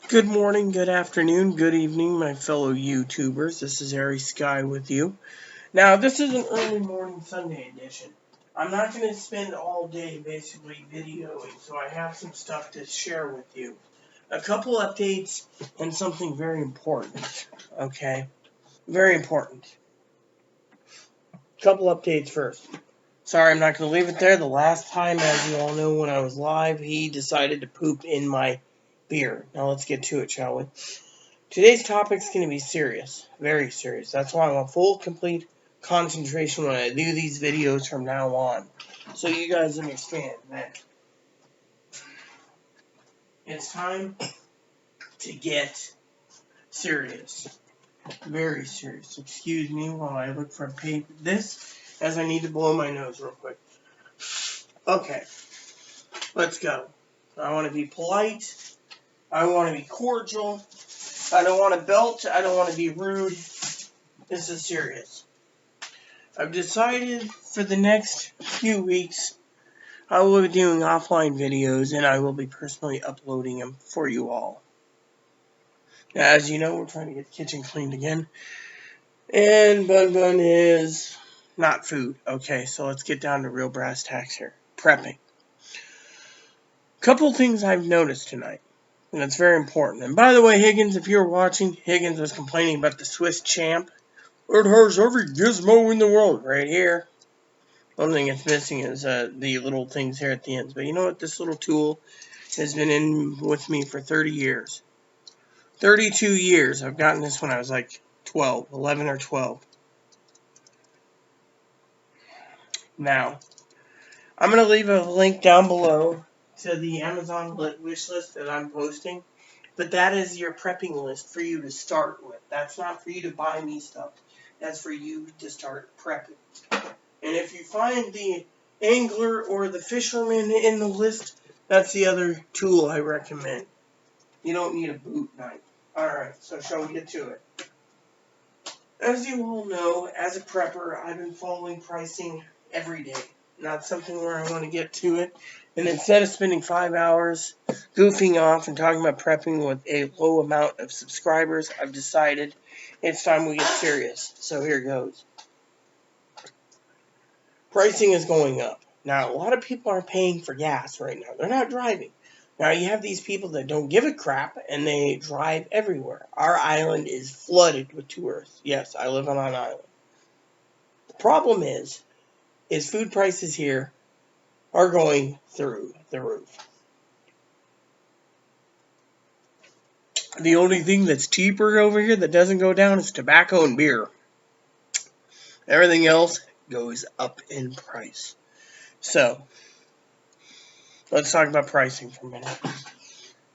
Good morning, good afternoon, good evening, my fellow YouTubers. This is Airy Sky with you. Now, this is an early morning Sunday edition. I'm not going to spend all day basically videoing, so I have some stuff to share with you. A couple updates and something very important. Okay? Very important. Couple updates first. Sorry, I'm not going to leave it there. The last time, as you all know, when I was live, he decided to poop in my beer. Now, let's get to it, shall we? Today's topic is going to be serious, very serious. That's why I want full, complete concentration when I do these videos from now on. So you guys understand that it's time to get serious. Very serious. Excuse me while I look for this, as I need to blow my nose real quick. Okay, let's go. I want to be polite. I want to be cordial. I don't want to belch. I don't want to be rude. This is serious. I've decided for the next few weeks I will be doing offline videos and I will be personally uploading them for you all. Now, as you know, we're trying to get the kitchen cleaned again. And Bun is not food. Okay, so let's get down to real brass tacks here. Prepping. Couple things I've noticed tonight. And it's very important. And by the way, Higgins, if you're watching, Higgins was complaining about the Swiss Champ. It has every gizmo in the world right here. One thing it's missing is the little things here at the ends. But you know what? This little tool has been in with me for 30 years. 32 years. I've gotten this when I was like 12, 11 or 12. Now, I'm going to leave a link down below to the Amazon wish list that I'm posting. But that is your prepping list for you to start with. That's not for you to buy me stuff. That's for you to start prepping. And if you find the angler or the fisherman in the list, that's the other tool I recommend. You don't need a boot knife. Alright, so shall we get to it? As you all know, as a prepper, I've been following pricing every day. Not something where I want to get to it. And instead of spending 5 hours goofing off and talking about prepping with a low amount of subscribers, I've decided it's time we get serious. So here goes. Pricing is going up. Now, a lot of people are paying for gas right now. They're not driving. Now, you have these people that don't give a crap, and they drive everywhere. Our island is flooded with tourists. Yes, I live on an island. The problem is food prices here are going through the roof. The only thing that's cheaper over here that doesn't go down is tobacco and beer. Everything else goes up in price. So, let's talk about pricing for a minute.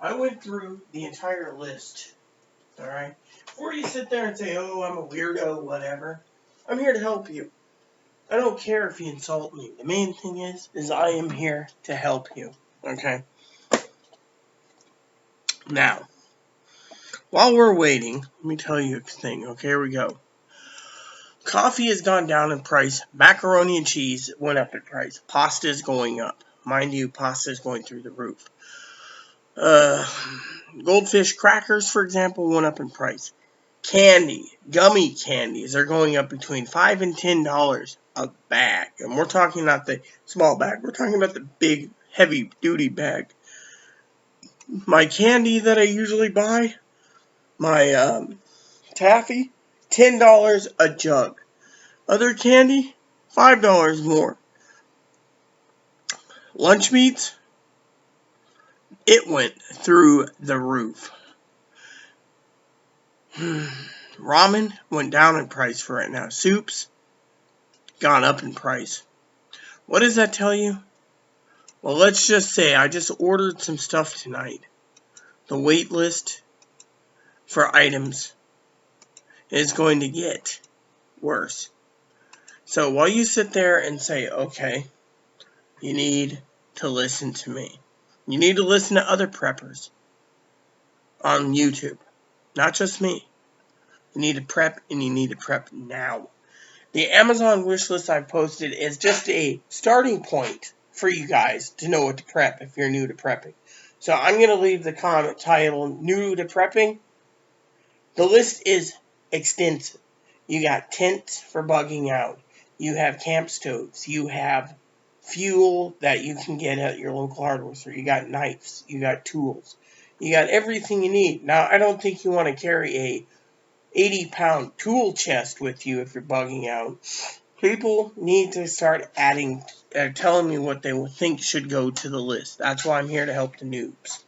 I went through the entire list, alright? Before you sit there and say, oh, I'm a weirdo, whatever, I'm here to help you. I don't care if you insult me. The main thing is I am here to help you, okay? Now, while we're waiting, let me tell you a thing, okay? Here we go. Coffee has gone down in price. Macaroni and cheese went up in price. Pasta is going up. Mind you, pasta is going through the roof. Goldfish crackers, for example, went up in price. Candy, gummy candies are going up between $5 and $10 a bag. And we're talking not the small bag. We're talking about the big, heavy-duty bag. My candy that I usually buy, my taffy, $10 a jug. Other candy, $5 more. Lunch meats, it went through the roof. Ramen went down in price for right now. Soups, gone up in price. What does that tell you? Well, let's just say I just ordered some stuff tonight. The wait list for items is going to get worse. So while you sit there and say, okay, you need to listen to me. You need to listen to other preppers on YouTube. Not just me. You need to prep, and you need to prep now. The Amazon wish list I've posted is just a starting point for you guys to know what to prep if you're new to prepping. So I'm going to leave the comment title New to Prepping. The list is extensive. You got tents for bugging out. You have camp stoves. You have fuel that you can get at your local hardware store. You got knives. You got tools. You got everything you need. Now, I don't think you want to carry a 80-pound tool chest with you if you're bugging out. People need to start adding, telling me what they think should go to the list. That's why I'm here to help the noobs.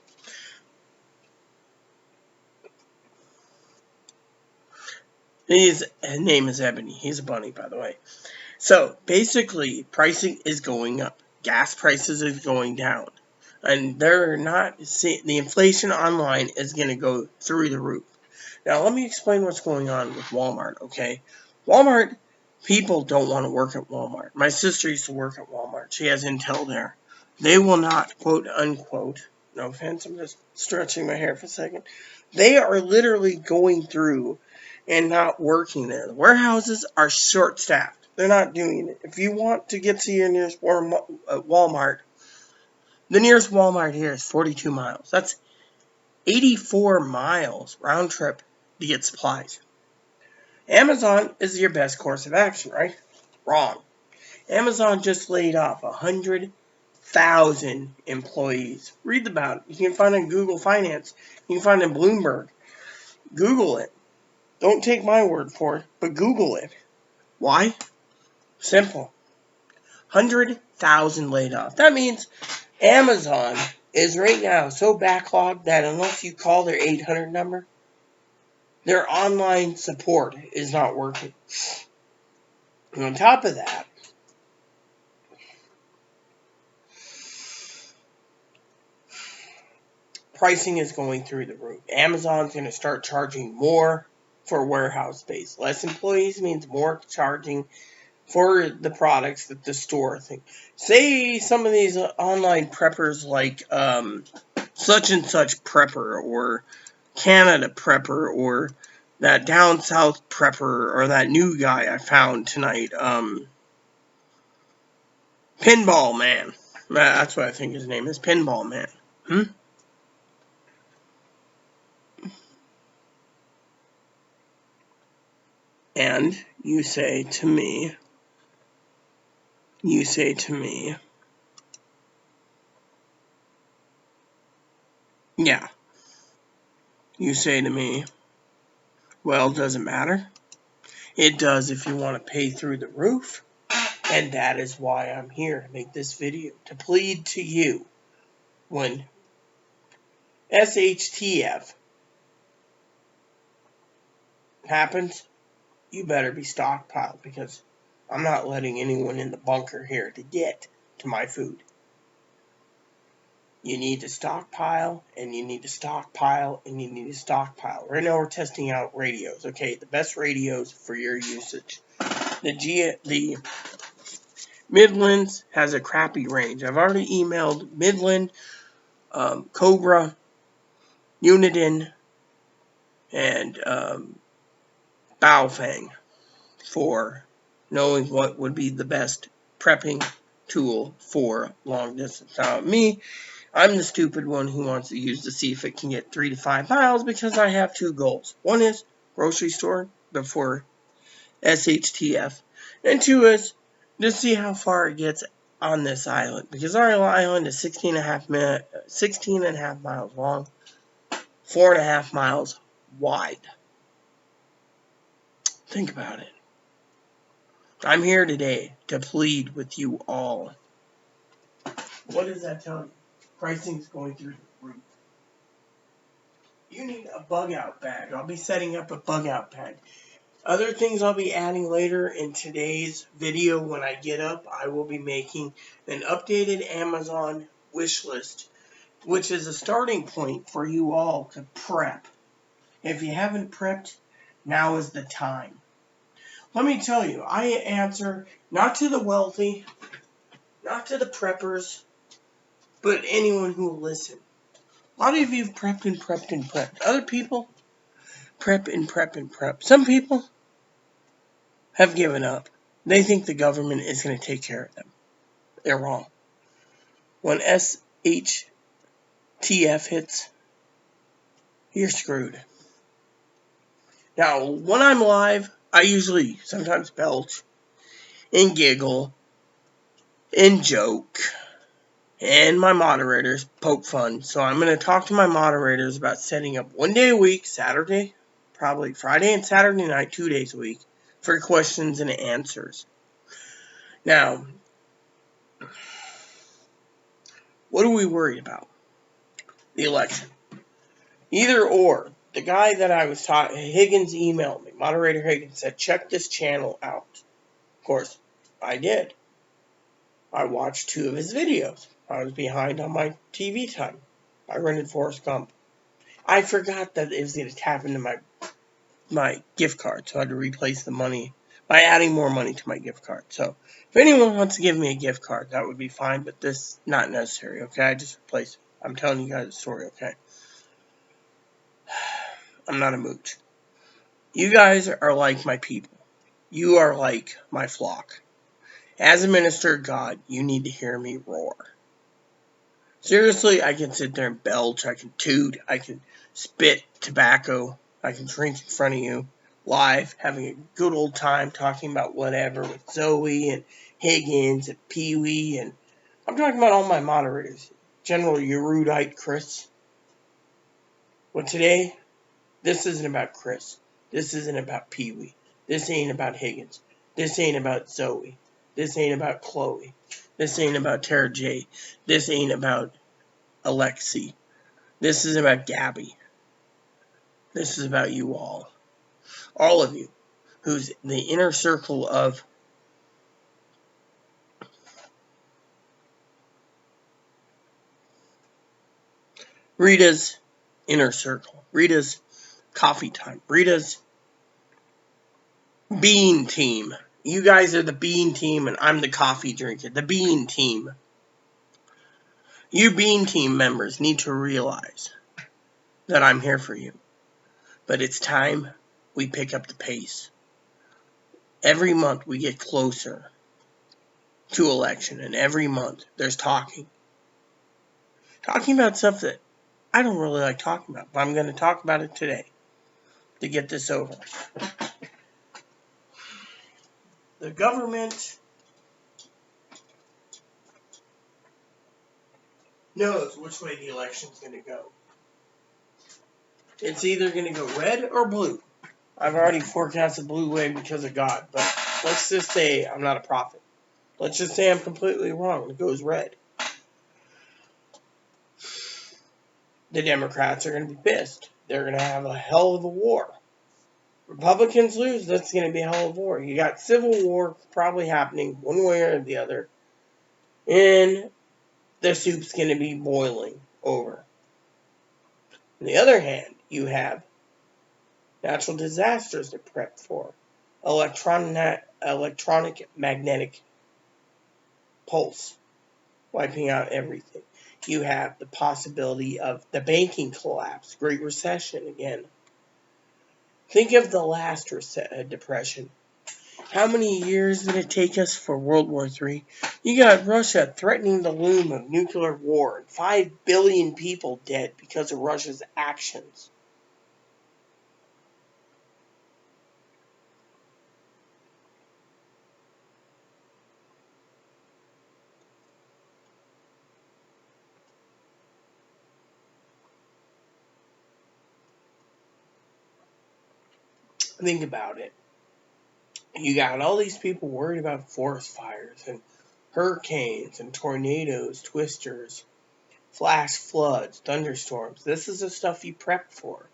His name is Ebony. He's a bunny, by the way. So basically, pricing is going up. Gas prices is going down. And they're not the inflation online is going to go through the roof. Now, let me explain what's going on with Walmart, okay? Walmart, people don't want to work at Walmart. My sister used to work at Walmart. She has Intel there. They will not, quote unquote, no offense, I'm just stretching my hair for a second. They are literally going through and not working there. The warehouses are short-staffed. They're not doing it. If you want to get to your nearest Walmart, the nearest Walmart here is 42 miles. That's 84 miles round trip to get supplies. Amazon is your best course of action, right? Wrong. Amazon just laid off 100,000 employees. Read about it. You can find it in Google Finance. You can find it in Bloomberg. Google it. Don't take my word for it, but Google it. Why? Simple. 100,000 laid off. That means Amazon is right now so backlogged that unless you call their 800 number, their online support is not working. And on top of that, pricing is going through the roof. Amazon's going to start charging more for warehouse space. Less employees means more charging for the products that the store thinks. Say some of these online preppers like such and such prepper or Canada prepper or that down south prepper or that new guy I found tonight, Pinball Man. That's what I think his name is, Pinball Man. And you say to me, yeah, you say to me, well, does it matter? It does if you want to pay through the roof. And that is why I'm here to make this video, to plead to you when SHTF happens, you better be stockpiled because I'm not letting anyone in the bunker here to get to my food. You need to stockpile, and you need to stockpile, and you need to stockpile. Right now we're testing out radios, okay? The best radios for your usage. The Midlands has a crappy range. I've already emailed Midland, Cobra, Uniden, and Baofeng for knowing what would be the best prepping tool for long distance. Now, I'm the stupid one who wants to use to see if it can get 3 to 5 miles because I have two goals. One is grocery store before SHTF, and two is to see how far it gets on this island because our island is 16 and a half miles long, 4.5 miles wide. Think about it. I'm here today to plead with you all. What does that tell you? Pricing's going through the roof. You need a bug out bag. I'll be setting up a bug out bag. Other things I'll be adding later in today's video when I get up, I will be making an updated Amazon wish list, which is a starting point for you all to prep. If you haven't prepped, now is the time. Let me tell you, I answer not to the wealthy, not to the preppers, but anyone who will listen. A lot of you have prepped and prepped and prepped. Other people prep and prep and prep. Some people have given up. They think the government is going to take care of them. They're wrong. When SHTF TF hits, you're screwed. Now, when I'm live, I usually sometimes belch and giggle and joke, and my moderators poke fun. So I'm going to talk to my moderators about setting up one day a week, Saturday, probably Friday and Saturday night, 2 days a week, for questions and answers. Now, what are we worried about? The election. Either or. The guy that I was talking, Higgins emailed me. Moderator Higgins said, check this channel out. Of course, I did. I watched 2 of his videos. I was behind on my TV time. I rented Forrest Gump. I forgot that it was going to tap into my gift card, so I had to replace the money by adding more money to my gift card. So, if anyone wants to give me a gift card, that would be fine, but this not necessary, okay? I just replaced it. I'm telling you guys a story, okay? I'm not a mooch. You guys are like my people. You are like my flock. As a minister of God, you need to hear me roar. Seriously, I can sit there and belch, I can toot, I can spit tobacco, I can drink in front of you, live, having a good old time talking about whatever with Zoe and Higgins and Pee Wee, and I'm talking about all my moderators. General Erudite Chris. But today, this isn't about Chris. This isn't about Pee Wee. This ain't about Higgins. This ain't about Zoe. This ain't about Chloe. This ain't about Tara J. This ain't about Alexi. This is about Gabby. This is about you all. All of you. Who's the inner circle of Rita's inner circle. Rita's coffee time. Rita's bean team. You guys are the bean team and I'm the coffee drinker. The bean team. You bean team members need to realize that I'm here for you. But it's time we pick up the pace. Every month we get closer to election, and every month there's talking. Talking about stuff that I don't really like talking about, but I'm going to talk about it today to get this over. The government knows which way the election's going to go. It's either going to go red or blue. I've already forecasted blue way because of God, but let's just say I'm not a prophet. Let's just say I'm completely wrong. It goes red. The Democrats are going to be pissed. They're going to have a hell of a war. Republicans lose, that's going to be a hell of a war. You got civil war probably happening one way or the other. And the soup's going to be boiling over. On the other hand, you have natural disasters to prep for. Electronic magnetic pulse wiping out everything. You have the possibility of the banking collapse, Great Recession again. Think of the last depression. How many years did it take us for World War III? You got Russia threatening the loom of nuclear war and 5 billion people dead because of Russia's actions. Think about it. You got all these people worried about forest fires and hurricanes and tornadoes, twisters, flash floods, thunderstorms. This is the stuff you prep for.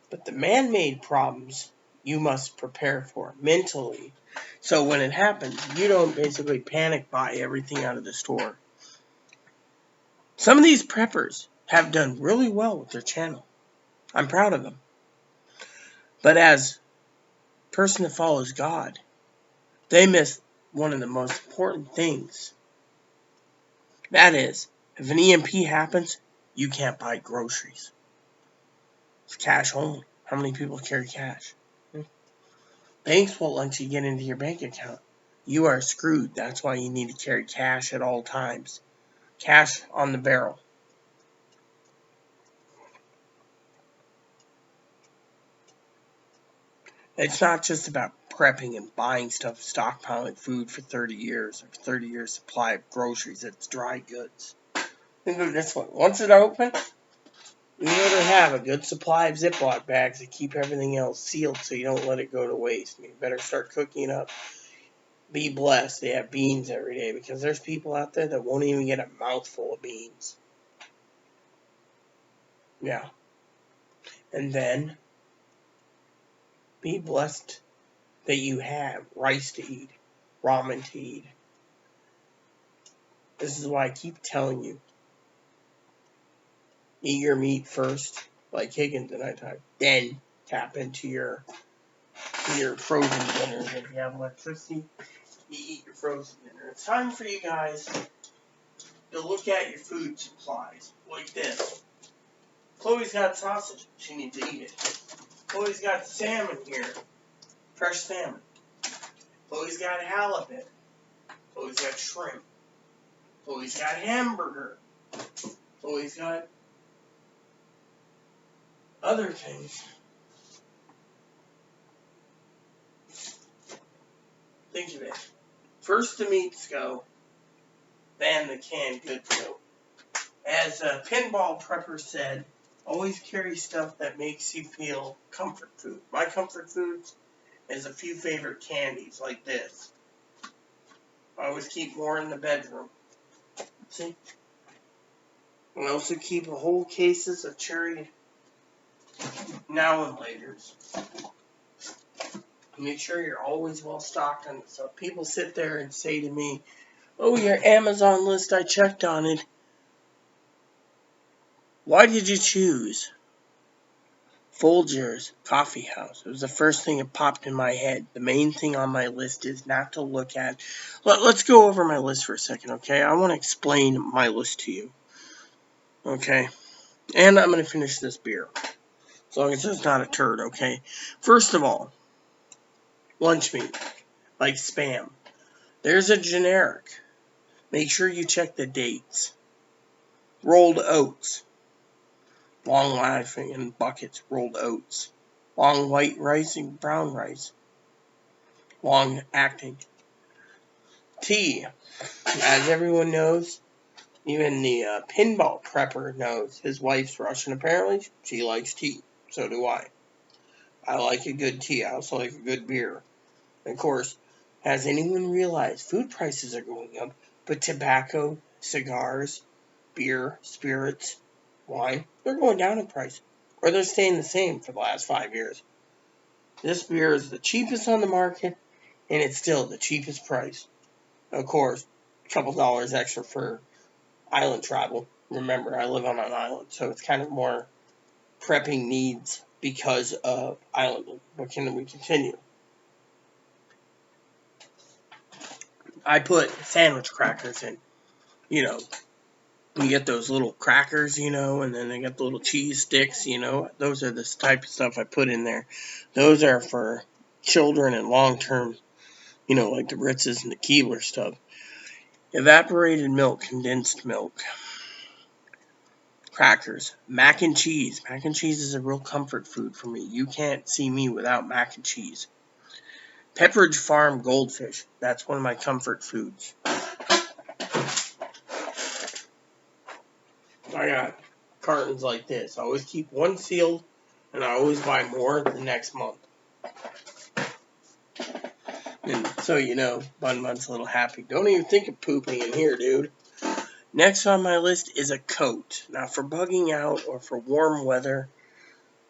But the man-made problems you must prepare for mentally. So when it happens, you don't basically panic buy everything out of the store. Some of these preppers have done really well with their channel. I'm proud of them. But as a person that follows God, they miss one of the most important things. That is, if an EMP happens, you can't buy groceries. It's cash only. How many people carry cash? Banks won't let you get into your bank account. You are screwed. That's why you need to carry cash at all times. Cash on the barrel. It's not just about prepping and buying stuff, stockpiling food for 30 years, or 30 years supply of groceries. It's dry goods. Think of it this way. Once it's open, you better have a good supply of Ziploc bags to keep everything else sealed so you don't let it go to waste. You better start cooking up. Be blessed they have beans every day, because there's people out there that won't even get a mouthful of beans. Yeah. And then be blessed that you have rice to eat, ramen to eat. This is why I keep telling you, eat your meat first, like Higgins and I talk, then tap into your frozen dinners. If you have electricity, you eat your frozen dinner. It's time for you guys to look at your food supplies like this. Chloe's got sausage. She needs to eat it. Chloe's got salmon here. Fresh salmon. Chloe's got halibut. Chloe's got shrimp. Chloe's got hamburger. Chloe's got other things. Think of it. First the meats go, then the canned goods go. As a pinball prepper said, always carry stuff that makes you feel comfort food. My comfort foods is a few favorite candies like this. I always keep more in the bedroom. See? I also keep a whole cases of cherry now and laters. Make sure you're always well stocked on stuff. People sit there and say to me, "Oh, your Amazon list, I checked on it. Why did you choose Folgers Coffee House?" It was the first thing that popped in my head. The main thing on my list is not to look at. Let's go over my list for a second, okay? I want to explain my list to you, okay? And I'm going to finish this beer, as long as it's not a turd, okay? First of all, lunch meat, like Spam. There's a generic. Make sure you check the dates. Rolled oats. Long lasting in buckets, rolled oats. Long white rice and brown rice. Long acting. Tea. As everyone knows, even the pinball prepper knows, his wife's Russian apparently. She likes tea. So do I. I like a good tea. I also like a good beer. And of course, has anyone realized food prices are going up, but tobacco, cigars, beer, spirits, wine, they're going down in price. Or they're staying the same for the last 5 years. This beer is the cheapest on the market, and it's still the cheapest price. Of course, a couple dollars extra for island travel. Remember, I live on an island, so it's kind of more prepping needs because of island. But can we continue? I put sandwich crackers in. You know, you get those little crackers, and then they got the little cheese sticks, Those are the type of stuff I put in there. Those are for children and long-term, like the Ritzes and the Keebler stuff. Evaporated milk, condensed milk. Crackers. Mac and cheese. Mac and cheese is a real comfort food for me. You can't see me without mac and cheese. Pepperidge Farm goldfish. That's one of my comfort foods. I got cartons like this. I always keep one sealed, and I always buy more the next month. And so Bun Bun's a little happy. Don't even think of pooping in here, dude. Next on my list is a coat. Now, for bugging out or for warm weather,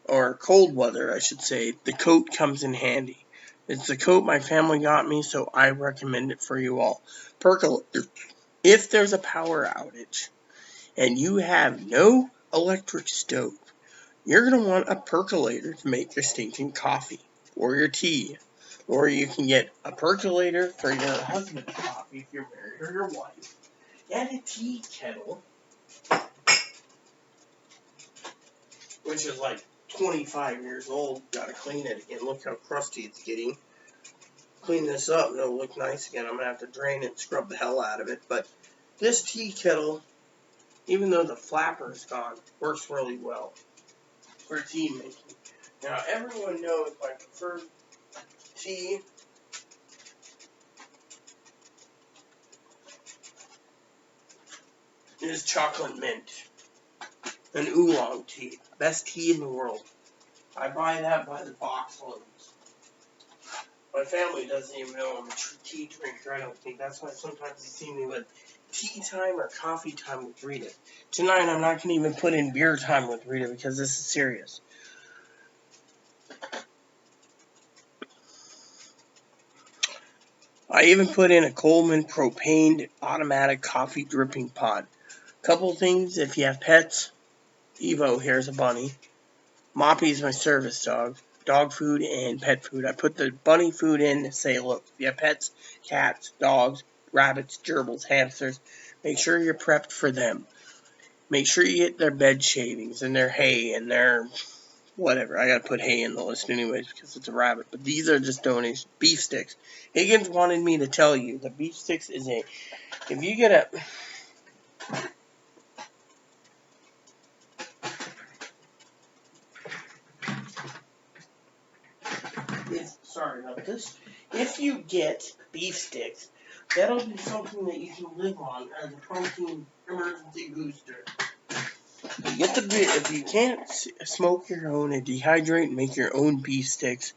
or cold weather, I should say, the coat comes in handy. It's the coat my family got me, so I recommend it for you all. Percolator. If there's a power outage and you have no electric stove, you're going to want a percolator to make your stinking coffee or your tea. Or you can get a percolator for your husband's coffee if you're married, or your wife. And a tea kettle, which is like 25 years old. Gotta clean it again. Look how crusty it's getting. Clean this up and it'll look nice again. I'm gonna have to drain it and scrub the hell out of it. But this tea kettle, even though the flapper's gone, works really well for tea making. Now, everyone knows my preferred tea is chocolate mint. An oolong tea. Best tea in the world. I buy that by the box loads. My family doesn't even know I'm a tea drinker, I don't think. That's why sometimes they see me with tea time or coffee time with Rita. Tonight I'm not going to even put in beer time with Rita because this is serious. I even put in a Coleman propane automatic coffee dripping pot. Couple things, if you have pets, Evo, here's a bunny. Moppy's my service dog. Dog food and pet food. I put the bunny food in to say, look, if you have pets, cats, dogs, rabbits, gerbils, hamsters, make sure you're prepped for them. Make sure you get their bed shavings and their hay and their whatever. I gotta put hay in the list anyways because it's a rabbit. But these are just donations. Beef sticks. Higgins wanted me to tell you that beef sticks is a... If you get a... Sorry about this. If you get beef sticks, that'll be something that you can live on as a protein emergency booster. If you can't smoke your own and dehydrate and make your own beef sticks,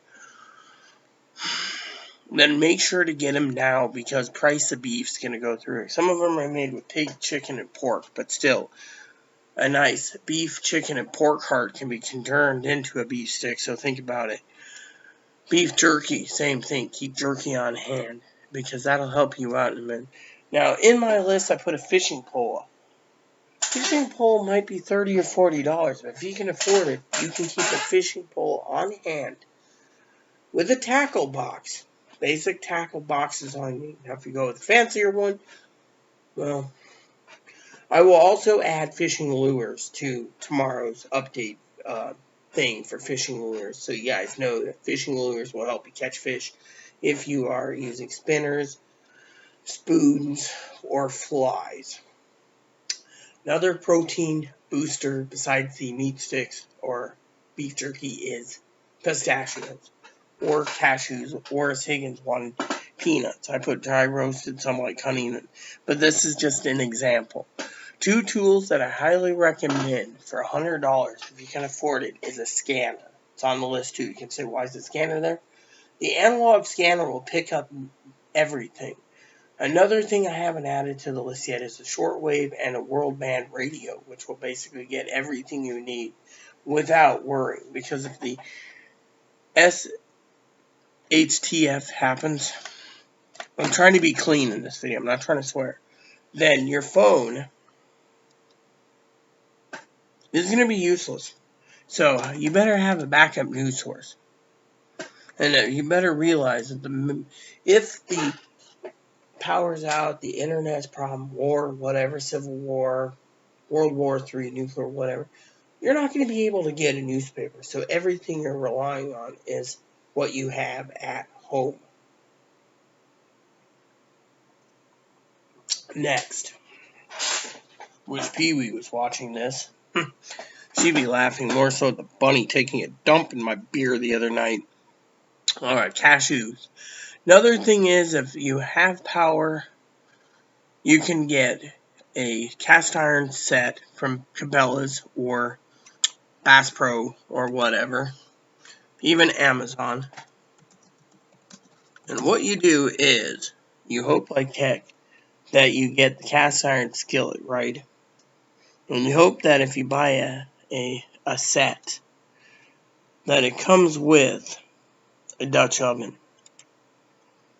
then make sure to get them now because price of beef's going to go through. Some of them are made with pig, chicken, and pork, but still, a nice beef, chicken, and pork heart can be turned into a beef stick, so think about it. Beef jerky, same thing. Keep jerky on hand because that'll help you out in a minute. Now, in my list, I put a fishing pole. Fishing pole might be $30 or $40, but if you can afford it, you can keep a fishing pole on hand with a tackle box. Basic tackle boxes on you. Now, if you go with a fancier one, well, I will also add fishing lures to tomorrow's update thing for fishing lures, so you guys know that fishing lures will help you catch fish if you are using spinners, spoons, or flies. Another protein booster besides the meat sticks or beef jerky is pistachios or cashews, or as Higgins wanted, peanuts. I put dry roasted, some like honey, but this is just an example. Two tools that I highly recommend for $100 if you can afford it is a scanner. It's on the list too. You can say, why is the scanner there? The analog scanner will pick up everything. Another thing I haven't added to the list yet is a shortwave and a world band radio, which will basically get everything you need without worrying. Because if the SHTF happens, I'm trying to be clean in this video, I'm not trying to swear, then your phone is going to be useless. So you better have a backup news source. And you better realize that if the power's out, the internet's problem, war, whatever, civil war, World War III, nuclear, whatever, you're not going to be able to get a newspaper. So everything you're relying on is what you have at home. Next. Wish Pee-wee was watching this. She'd be laughing more so at the bunny taking a dump in my beer the other night. Alright, cashews. Another thing is, if you have power, you can get a cast iron set from Cabela's or Bass Pro or whatever, even Amazon. And what you do is, you hope like heck that you get the cast iron skillet, right? And you hope that if you buy a set, that it comes with a Dutch oven.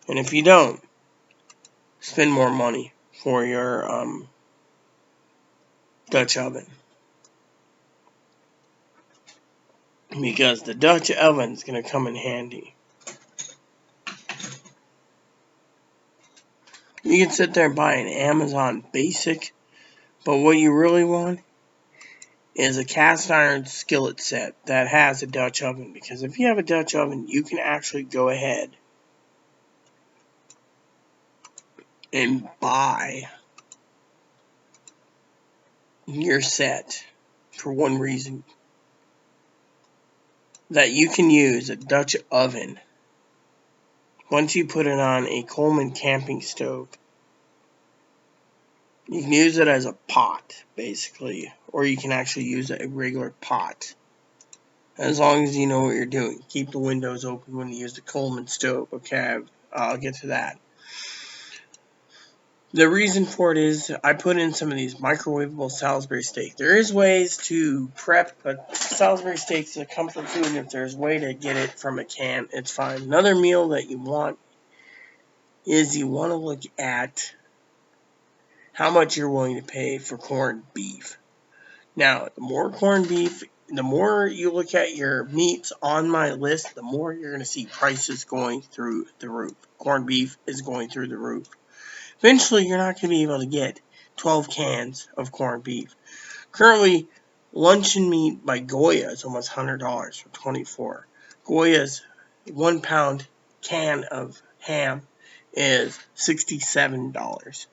And if you don't, spend more money for your Dutch oven. Because the Dutch oven is going to come in handy. You can sit there and buy an Amazon basic, but what you really want is a cast iron skillet set that has a Dutch oven. Because if you have a Dutch oven, you can actually go ahead and buy your set for one reason. That you can use a Dutch oven once you put it on a Coleman camping stove, you can use it as a pot, basically, or you can actually use a regular pot. As long as you know what you're doing. Keep the windows open when you use the Coleman stove. Okay, I'll get to that. The reason for it is I put in some of these microwavable Salisbury steaks. There is ways to prep, but Salisbury steaks is a comfort food, and if there's a way to get it from a can, it's fine. Another meal that you want is you want to look at how much you're willing to pay for corned beef. Now, the more corned beef, the more you look at your meats on my list, the more you're going to see prices going through the roof. Corned beef is going through the roof. Eventually, you're not going to be able to get 12 cans of corned beef. Currently, luncheon meat by Goya is almost $100 for 24. Goya's 1 pound can of ham is $67.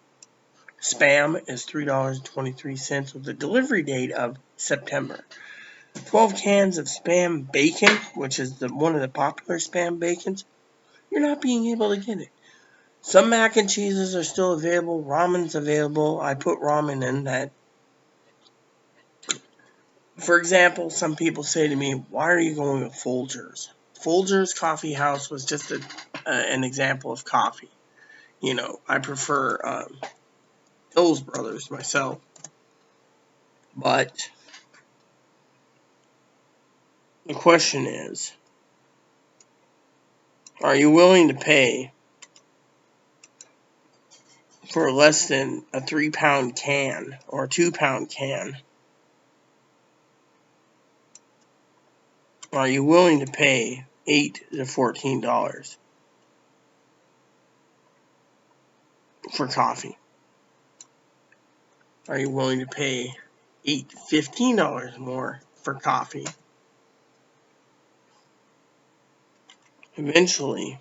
Spam is $3.23 with the delivery date of September. 12 cans of Spam bacon, which is one of the popular Spam bacons, you're not being able to get it. Some mac and cheeses are still available. Ramen's available. I put ramen in that. For example, some people say to me, why are you going with Folgers? Folgers Coffee House was just an example of coffee. You know, I prefer Hills Brothers myself. But the question is, are you willing to pay for less than a 3 pound can or a 2 pound can? Are you willing to pay $8 to $14 for coffee? Are you willing to pay $8 to $15 more for coffee? Eventually,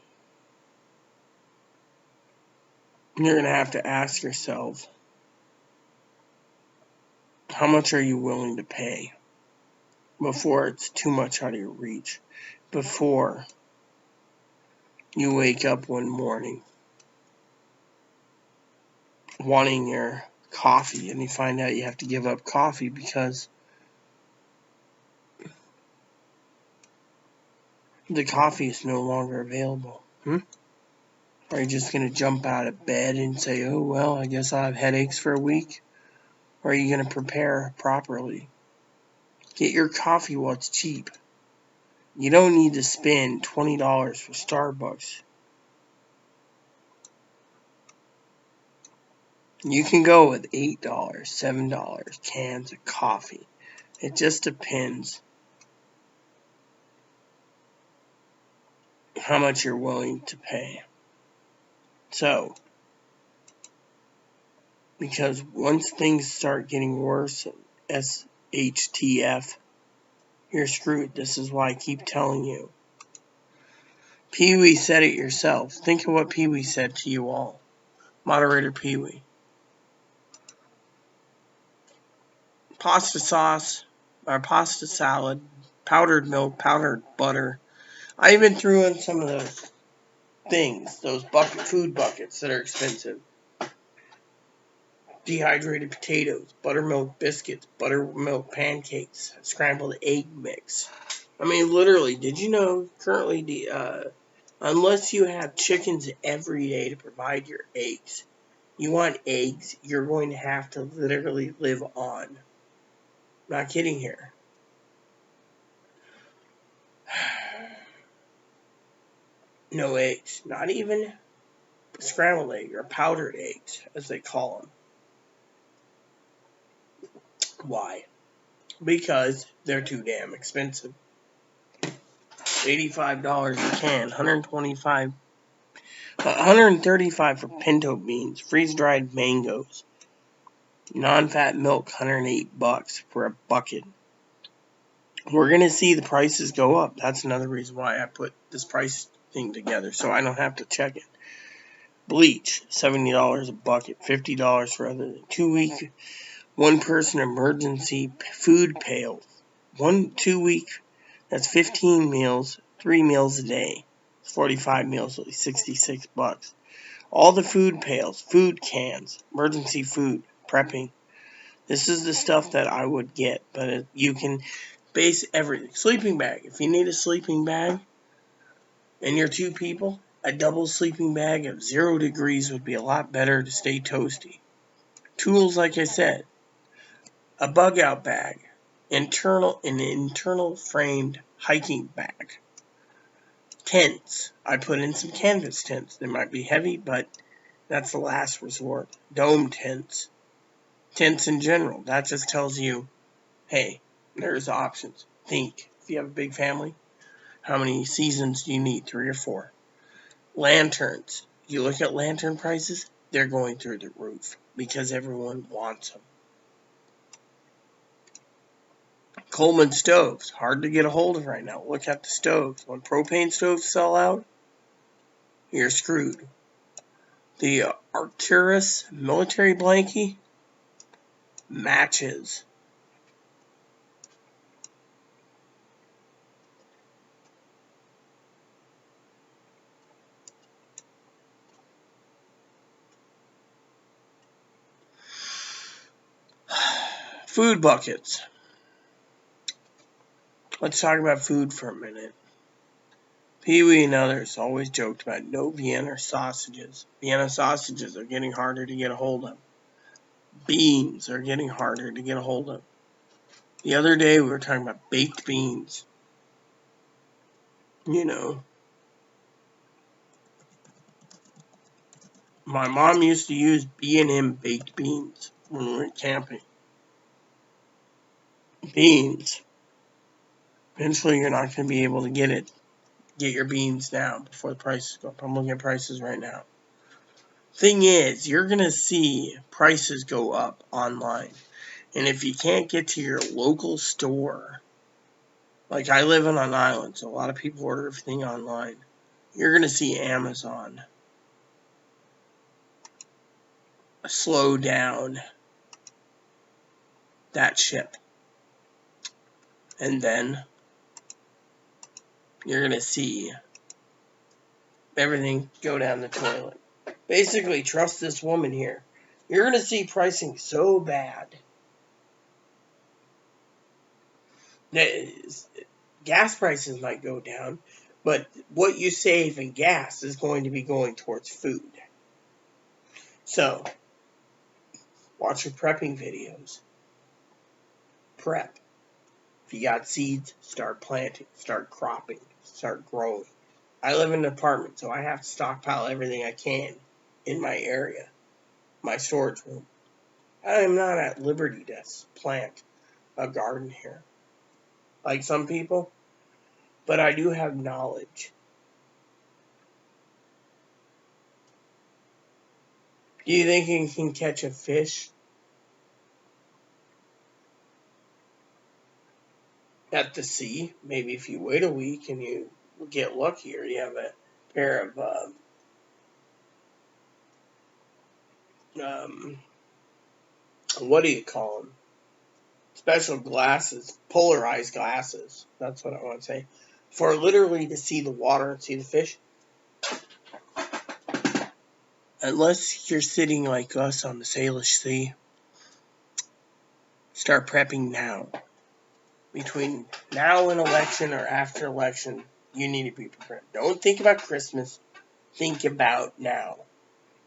you're going to have to ask yourself, how much are you willing to pay before it's too much out of your reach? Before you wake up one morning wanting your coffee and you find out you have to give up coffee because the coffee is no longer available. Are you just going to jump out of bed and say, oh, well, I guess I'll have headaches for a week? Or are you going to prepare properly? Get your coffee while it's cheap. You don't need to spend $20 for Starbucks. You can go with $8, $7 cans of coffee. It just depends how much you're willing to pay. So, because once things start getting worse, SHTF, you're screwed. This is why I keep telling you. Pee-wee said it yourself. Think of what Pee-wee said to you all. Moderator Pee-wee. Pasta sauce, or pasta salad, powdered milk, powdered butter. I even threw in some of those things, those food buckets that are expensive. Dehydrated potatoes, buttermilk biscuits, buttermilk pancakes, scrambled egg mix. I mean, literally, did you know currently unless you have chickens every day to provide your eggs, you want eggs, you're going to have to literally live on. Not kidding here. No eggs. Not even scrambled egg or powdered eggs, as they call them. Why? Because they're too damn expensive. $85 a can, $135 for pinto beans, freeze-dried mangoes, non-fat milk, $108 for a bucket. We're going to see the prices go up. That's another reason why I put this price thing together, so I don't have to check it. Bleach, $70 a bucket, $50 for other 2-week, one-person emergency food pail. 2 week, that's 15 meals, 3 meals a day. 45 meals, like $66. All the food pails, food cans, emergency food, prepping. This is the stuff that I would get, but you can base everything. Sleeping bag. If you need a sleeping bag and you're 2 people, a double sleeping bag of 0 degrees would be a lot better to stay toasty. Tools, like I said, a bug out bag, an internal framed hiking bag. Tents. I put in some canvas tents. They might be heavy, but that's the last resort. Dome tents. Tents in general. That just tells you, hey, there's options. Think. If you have a big family, how many seasons do you need? 3 or 4. Lanterns. You look at lantern prices, they're going through the roof because everyone wants them. Coleman stoves. Hard to get a hold of right now. Look at the stoves. When propane stoves sell out, you're screwed. The Arcturus military blankie. Matches. Food buckets. Let's talk about food for a minute. Pee-wee and others always joked about no Vienna sausages. Vienna sausages are getting harder to get a hold of. Beans are getting harder to get a hold of. The other day we were talking about baked beans. You know, my mom used to use B&M baked beans when we were camping. Beans. Eventually you're not going to be able to get your beans now before the prices go up. I'm looking at prices right now. Thing is, you're going to see prices go up online. And if you can't get to your local store, like I live on an island, so a lot of people order everything online, you're going to see Amazon slow down that ship. And then you're going to see everything go down the toilet. Basically, trust this woman here. You're going to see pricing so bad that gas prices might go down, but what you save in gas is going to be going towards food. So, watch your prepping videos. Prep. If you got seeds, start planting, start cropping, start growing. I live in an apartment, so I have to stockpile everything I can in my area, my storage room. I am not at liberty to plant a garden here, like some people, but I do have knowledge. Do you think you can catch a fish at the sea? Maybe if you wait a week and you get luckier, you have a pair of what do you call them? Special glasses, polarized glasses. That's what I want to say. For literally to see the water and see the fish. Unless you're sitting like us on the Salish Sea, start prepping now. Between now and election or after election, you need to be prepared. Don't think about Christmas. Think about now.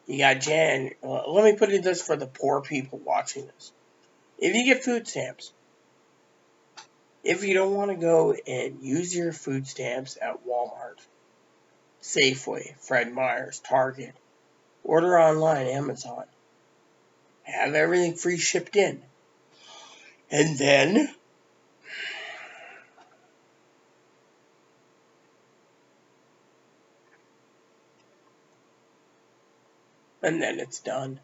You got let me put it this for the poor people watching this. If you get food stamps, if you don't want to go and use your food stamps at Walmart, Safeway, Fred Meyer's, Target, order online, Amazon. Have everything free shipped in. And then it's done.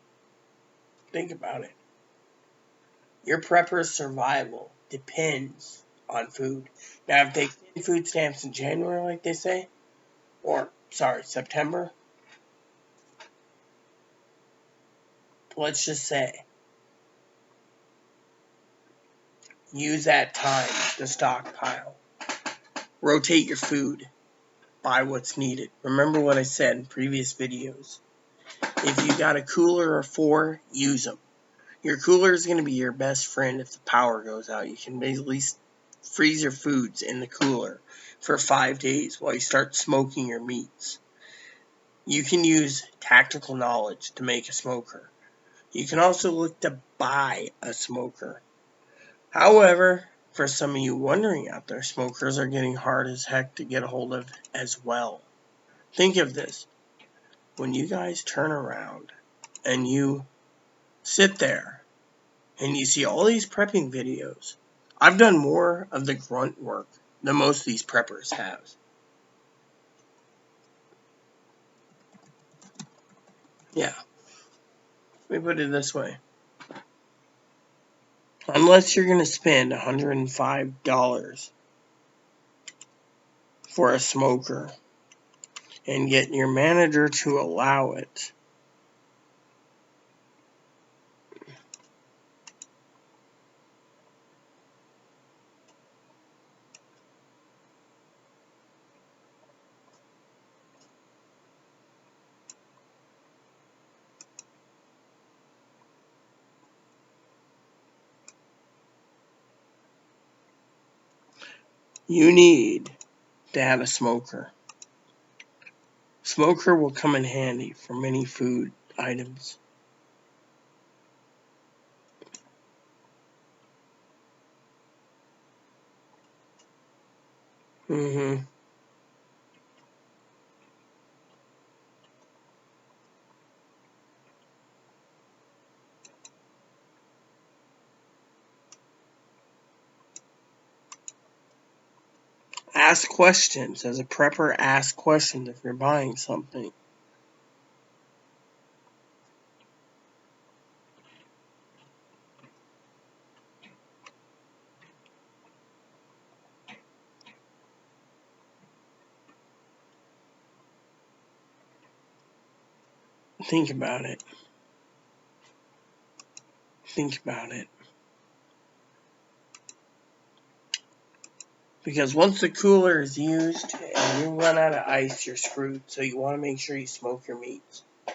Think about it. Your prepper's survival depends on food. Now, if they get food stamps in January, like they say, September, let's just say, use that time to stockpile. Rotate your food. buy what's needed. Remember what I said in previous videos. If you got a cooler or 4, use them. Your cooler is going to be your best friend if the power goes out. You can at least freeze your foods in the cooler for 5 days while you start smoking your meats. You can use tactical knowledge to make a smoker. You can also look to buy a smoker. However, for some of you wondering out there, smokers are getting hard as heck to get a hold of as well. Think of this. When you guys turn around and you sit there and you see all these prepping videos, I've done more of the grunt work than most of these preppers have. Yeah, let me put it this way. Unless you're going to spend $105 for a smoker and get your manager to allow it, you need to have a smoker. Smoker will come in handy for many food items. Ask questions. As a prepper, ask questions if you're buying something. Think about it. Think about it. Because once the cooler is used and you run out of ice, you're screwed. So you want to make sure you smoke your meats. If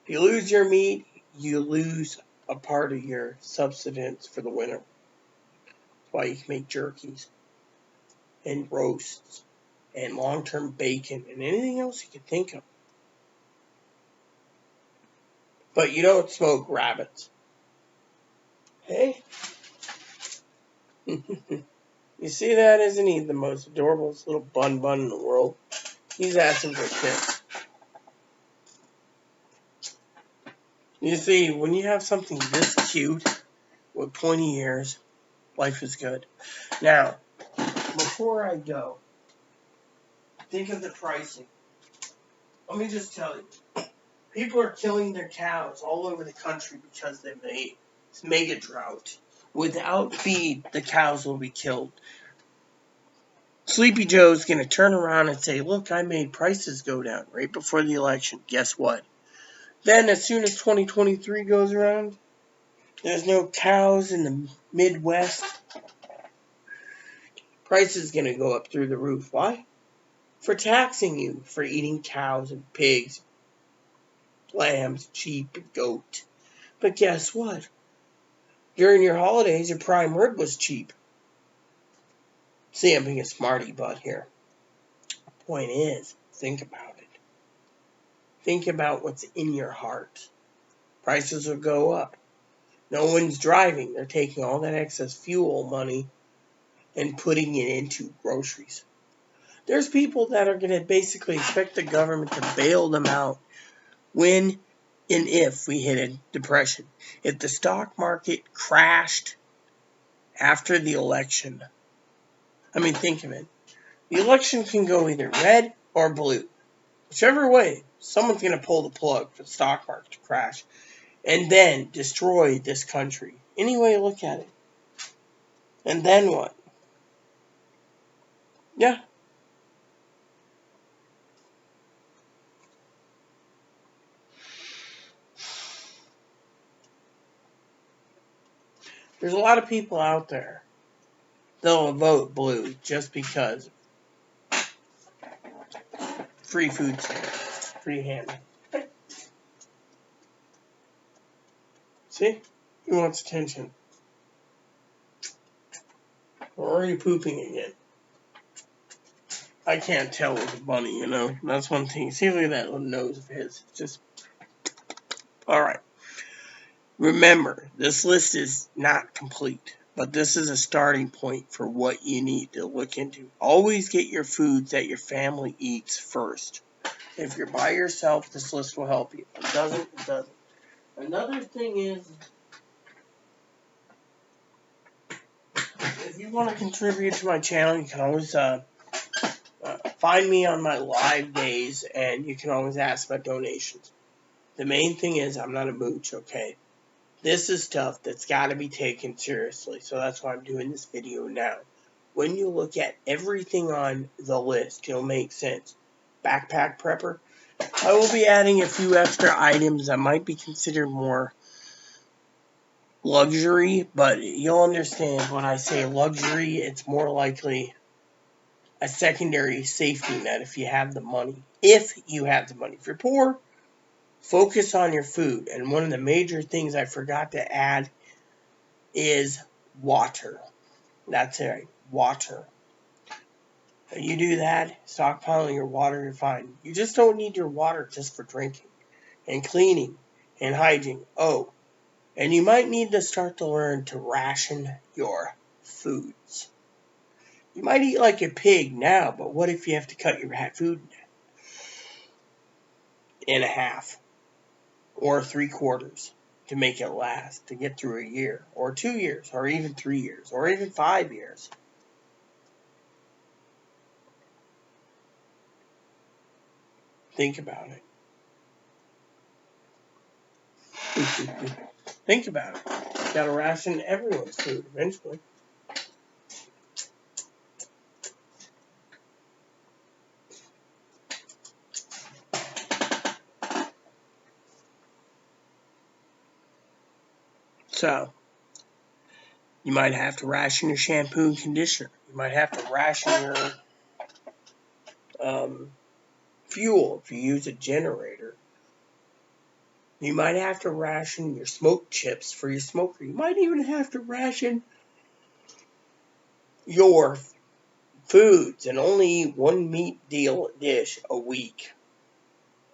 you lose your meat, you lose a part of your subsistence for the winter. That's why you can make jerkies and roasts and long-term bacon and anything else you can think of. But you don't smoke rabbits. Hey? You see that? Isn't he the most adorable little bun in the world? He's asking for tips. You see, when you have something this cute with pointy ears, life is good. Now, before I go, think of the pricing. Let me just tell you, people are killing their cows all over the country because they've made this mega drought. Without feed, the cows will be killed. Sleepy Joe's going to turn around and say, look, I made prices go down right before the election. Guess what? Then as soon as 2023 goes around, there's no cows in the Midwest. Price is going to go up through the roof. Why? For taxing you for eating cows and pigs, lambs, sheep, and goat. But guess what? During your holidays, your prime rib was cheap. See, I'm being a smarty butt here. Point is, think about it. Think about what's in your heart. Prices will go up. No one's driving. They're taking all that excess fuel money and putting it into groceries. There's people that are going to basically expect the government to bail them out when and if we hit a depression. If the stock market crashed after the election, I mean, think of it. The election can go either red or blue. Whichever way, someone's going to pull the plug for the stock market to crash and then destroy this country. Any way you look at it. And then what? Yeah. There's a lot of people out there they'll vote blue just because free food stamps, free hand. See? He wants attention. We're already pooping again. I can't tell with a bunny, you know. That's one thing. See, look at that little nose of his. Just alright. Remember, this list is not complete, but this is a starting point for what you need to look into. Always get your foods that your family eats first. If you're by yourself, this list will help you. If it doesn't, it doesn't. Another thing is, if you want to contribute to my channel, you can always find me on my live days, and you can always ask about donations. The main thing is, I'm not a mooch, okay? This is stuff that's got to be taken seriously, so that's why I'm doing this video now. When you look at everything on the list, it'll make sense. Backpack prepper. I will be adding a few extra items that might be considered more luxury, but you'll understand when I say luxury, it's more likely a secondary safety net if you have the money. If you have the money. If you're poor, focus on your food. And one of the major things I forgot to add is water. That's it, water. You do that, stockpiling your water, you're fine. You just don't need your water just for drinking and cleaning and hygiene. Oh, and you might need to start to learn to ration your foods. You might eat like a pig now, but what if you have to cut your food in half or 3/4 to make it last, to get through a year or 2 years or even 3 years or even 5 years? Think about it. Think about it. You gotta ration everyone's food eventually. So, you might have to ration your shampoo and conditioner. You might have to ration your fuel if you use a generator. You might have to ration your smoked chips for your smoker. You might even have to ration your foods and only eat one meat dish a week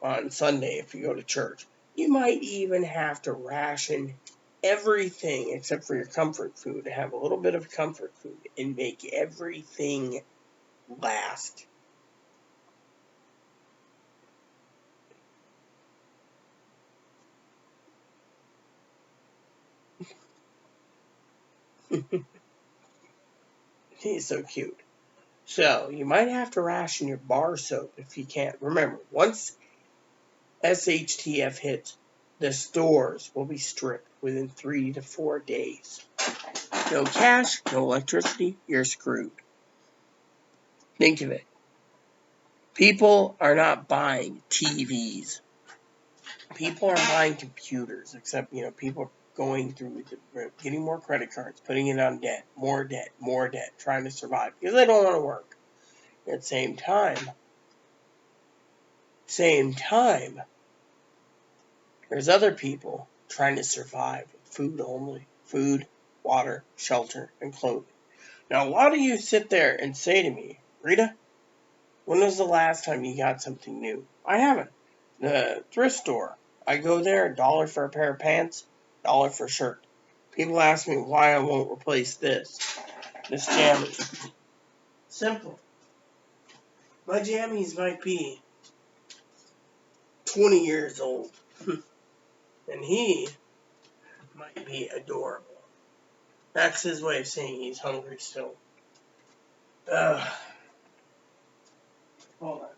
on Sunday if you go to church. You might even have to ration everything except for your comfort food, to have a little bit of comfort food and make everything last. He's so cute. So, you might have to ration your bar soap if you can't. Remember, once SHTF hits, the stores will be stripped within 3 to 4 days. No cash, no electricity, you're screwed. Think of it. People are not buying TVs. People are buying computers, except, people are going through, getting more credit cards, putting it on debt, more debt, trying to survive because they don't want to work. At the same time, there's other people trying to survive with food only. Food, water, shelter, and clothing. Now, why do you sit there and say to me, Rita, when was the last time you got something new? I haven't. The thrift store. I go there, $1 for a pair of pants, $1 for a shirt. People ask me why I won't replace this jammies. Simple. My jammies might be 20 years old. And he might be adorable. That's his way of saying he's hungry still. Hold on.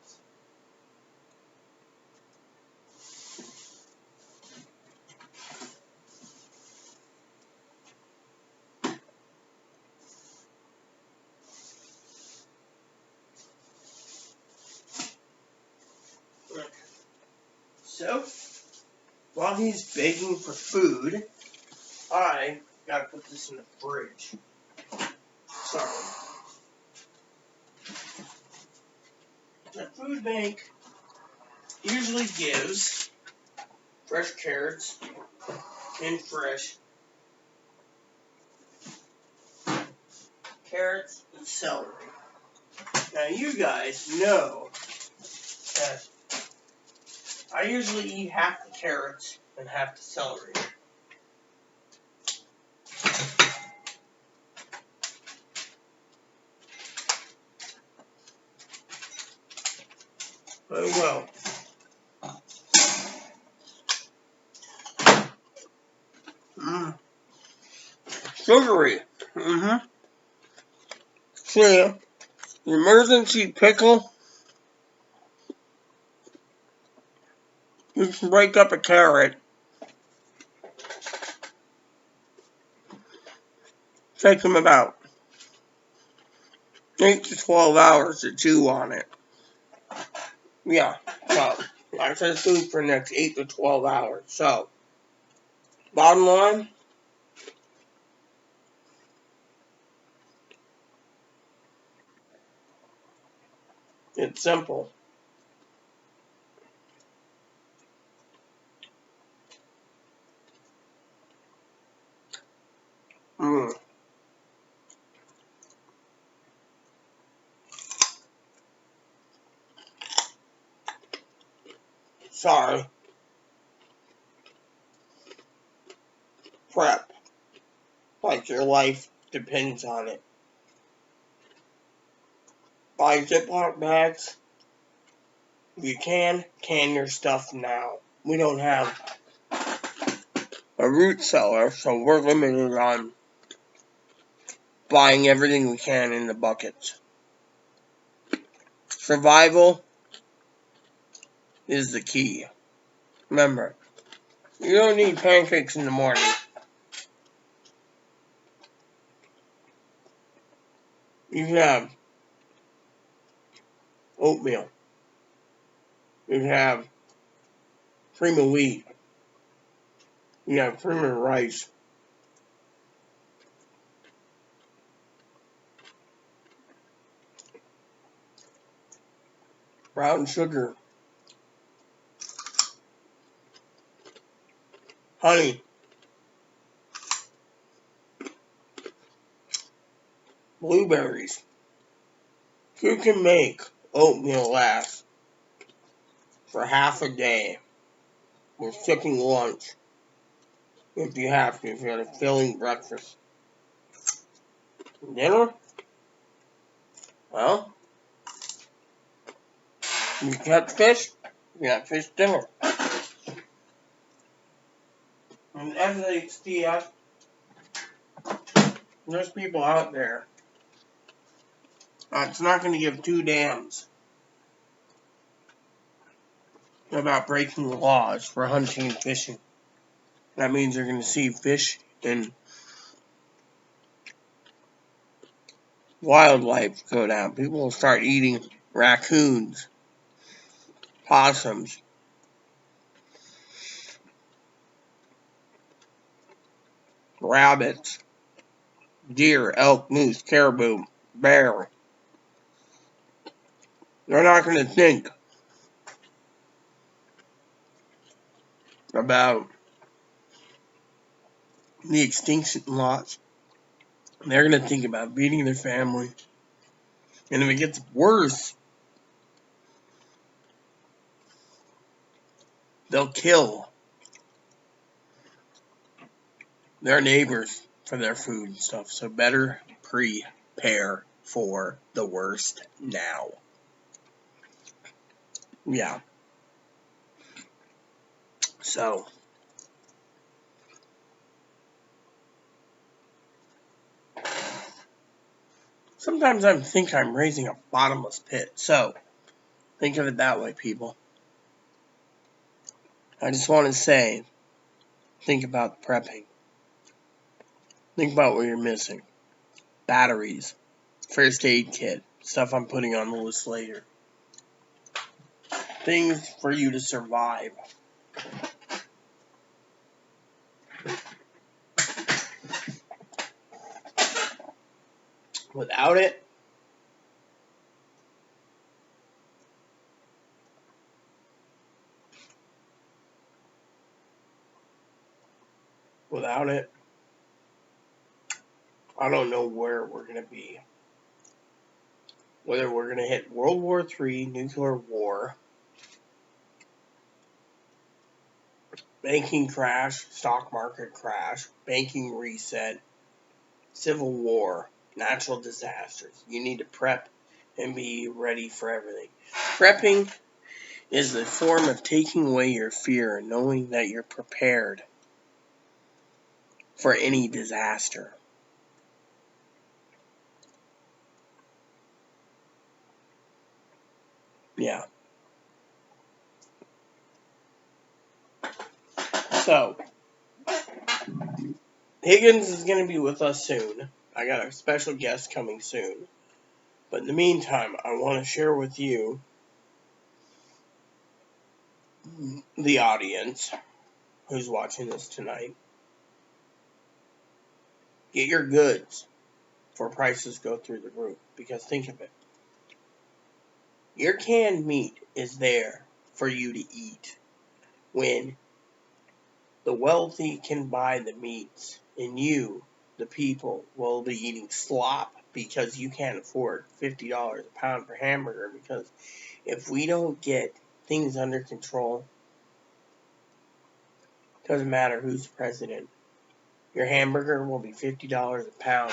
So, while he's begging for food, I gotta put this in the fridge. Sorry. The food bank usually gives fresh carrots and celery. Now you guys know that I usually eat half the carrots and half the celery. Oh well. Sugary. See, the emergency pickle, you can break up a carrot. Take them about 8 to 12 hours to chew on it. Yeah, so I said food for the next 8 to 12 hours. So, bottom line, it's simple. Sorry. Prep. Like your life depends on it. Buy Ziploc bags. If you can your stuff now. We don't have a root cellar, so we're limited on buying everything we can in the buckets. Survival is the key. Remember, you don't need pancakes in the morning. You can have oatmeal. You can have cream of wheat. You can have cream of rice. Brown sugar. Honey. Blueberries. You can make oatmeal last for half a day with skipping lunch if you have to, if you had a filling breakfast. Dinner? Well, you catch fish, you got fish dinner. And as HDF, there's people out there that's not going to give two damns about breaking the laws for hunting and fishing. That means you're going to see fish and wildlife go down. People will start eating raccoons, possums, rabbits, deer, elk, moose, caribou, bear. They're not going to think about the extinction laws. They're going to think about feeding their family. And if it gets worse, they'll kill their neighbors for their food and stuff. So better prepare for the worst now. Yeah. So sometimes I think I'm raising a bottomless pit. So think of it that way, people. I just want to say, think about prepping. Think about what you're missing. Batteries, first aid kit, stuff I'm putting on the list later. Things for you to survive. Without it, I don't know where we're going to be. Whether we're going to hit World War III, nuclear war, banking crash, stock market crash, banking reset, civil war, natural disasters. You need to prep and be ready for everything. Prepping is the form of taking away your fear and knowing that you're prepared for any disaster. Yeah. So, Higgins is going to be with us soon. I got a special guest coming soon. But in the meantime, I want to share with you, the audience who's watching this tonight, get your goods before prices go through the roof. Because think of it. Your canned meat is there for you to eat when the wealthy can buy the meats and you, the people, will be eating slop because you can't afford $50 a pound for hamburger. Because if we don't get things under control, doesn't matter who's president, your hamburger will be $50 a pound.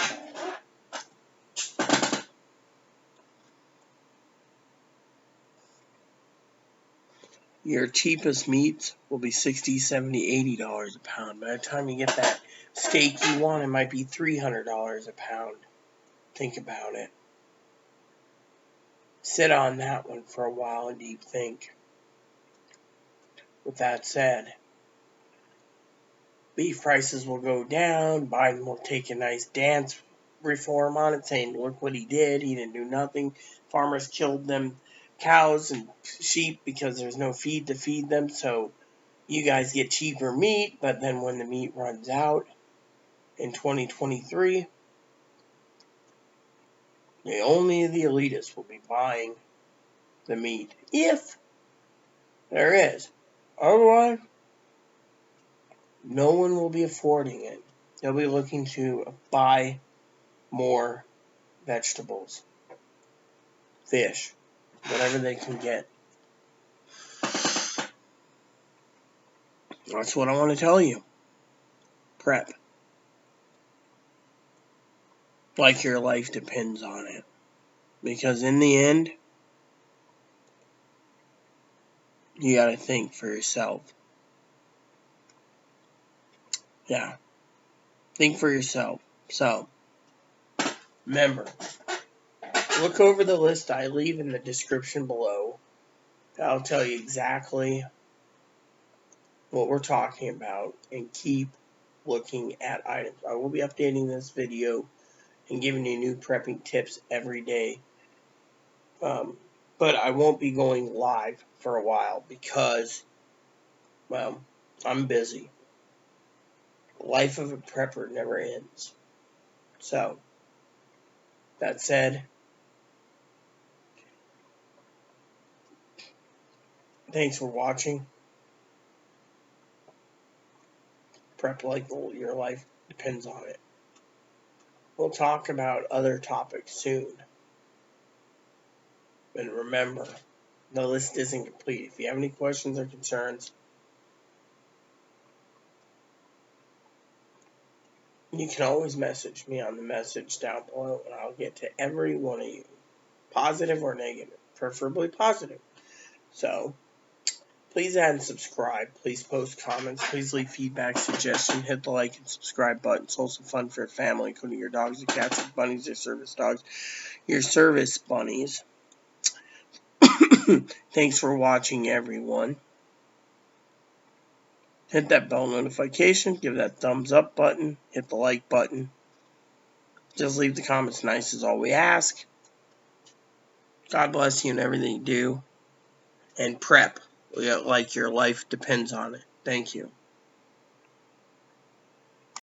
Your cheapest meats will be $60, $70, $80 a pound. By the time you get that steak you want, it might be $300 a pound. Think about it. Sit on that one for a while and deep think. With that said, beef prices will go down. Biden will take a nice dance reform on it, saying, look what he did. He didn't do nothing. Farmers killed them cows and sheep because there's no feed to feed them. So you guys get cheaper meat. But then when the meat runs out in 2023, only the elitists will be buying the meat. If there is. Otherwise, no one will be affording it. They'll be looking to buy more vegetables, fish, whatever they can get. That's what I want to tell you. Prep. Like your life depends on it. Because in the end, you got to think for yourself. Yeah. Think for yourself. So, remember, look over the list I leave in the description below. That'll tell you exactly what we're talking about, and keep looking at items. I will be updating this video and giving you new prepping tips every day. But I won't be going live for a while because, well, I'm busy. The life of a prepper never ends. So, that said, thanks for watching. Prep like your life depends on it. We'll talk about other topics soon. But remember, the list isn't complete. If you have any questions or concerns, you can always message me on the message down below, and I'll get to every one of you, positive or negative, preferably positive. So, please add and subscribe. Please post comments. Please leave feedback, suggestions. Hit the like and subscribe button. It's also fun for your family, including your dogs, your cats, your bunnies, your service dogs, your service bunnies. Thanks for watching, everyone. Hit that bell notification. Give that thumbs up button. Hit the like button. Just leave the comments nice is all we ask. God bless you in everything you do. And prep like your life depends on it. Thank you.